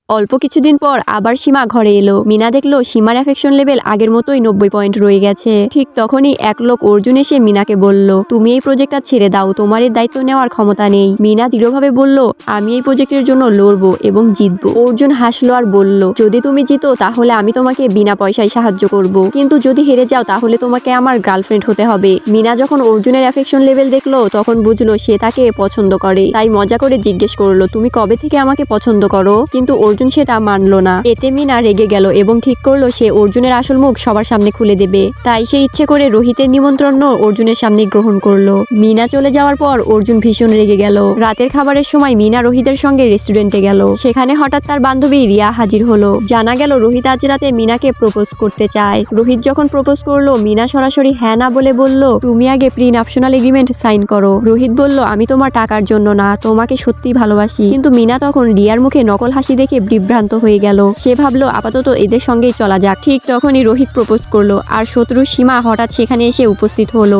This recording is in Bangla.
অল্প কিছুদিন পর আবার সীমা ঘরে এলো। মিনা দেখলো সীমার অ্যাফেকশন লেভেল আগের মতোই 90 পয়েন্ট রয়ে গেছে। ঠিক তখনই এক লোক অর্জুন এসে মিনাকে বলল, তুমি এই প্রজেক্টটা ছেড়ে দাও, তোমার এর দায়িত্ব নেওয়ার ক্ষমতা নেই। মিনা দৃঢ়ভাবে বলল, আমি এই প্রজেক্টের জন্য লড়বো এবং জিতবো। অর্জুন হাসলো আর বলল, যদি তুমি জিতো তাহলে আমি তোমাকে বিনা পয়সায় সাহায্য করব, কিন্তু যদি হেরে যাও তাহলে তোমাকে আমার গার্লফ্রেন্ড হতে হবে। মিনা যখন অর্জুনের অ্যাফেকশন লেভেল দেখলো তখন বুঝলো সে তাকে পছন্দ করে, তাই মজা করে জিজ্ঞেস করলো, তুমি কবে থেকে আমাকে পছন্দ করো? কিন্তু অর্জুন সেটা মানলো না। এতে মিনা রেগে গেল এবং ঠিক করলো সে অর্জুনের আসল মুখ সবার সামনে খুলে দেবে। তাই সে ইচ্ছে করে রোহিতের নিমন্ত্রণ অর্জুনের সামনে গ্রহণ করলো। মিনা চলে যাওয়ার পর অর্জুন ভীষণ রেগে গেল। রাতের খাবারের সময় মিনা রোহিতের সঙ্গে রেস্টুরেন্টে গেল। সেখানে হঠাৎ তার বান্ধবী রিয়া হাজির হলো। জানা গেল রোহিত আজ রাতে মিনাকে প্রপোজ করতে চায়। রোহিত যখন প্রপোজ করলো মিনা সরাসরি হ্যাঁ না বলে বলল, তুমি আগে প্রি নাপশনাল এগ্রিমেন্ট সাইন করো। রোহিত বলল, আমি তোমার টাকার জন্য না, তোমাকে সত্যি ভালোবাসি। কিন্তু মিনা তখন রিয়ার মুখে নকল হাসি দেখে বিভ্রান্ত হয়ে গেল। সে ভাবলো আপাতত এদের সঙ্গেই চলা যাক। ঠিক তখনই রোহিত প্রপোজ করলো আর শত্রু সীমা হঠাৎ সেখানে এসে উপস্থিত হলো।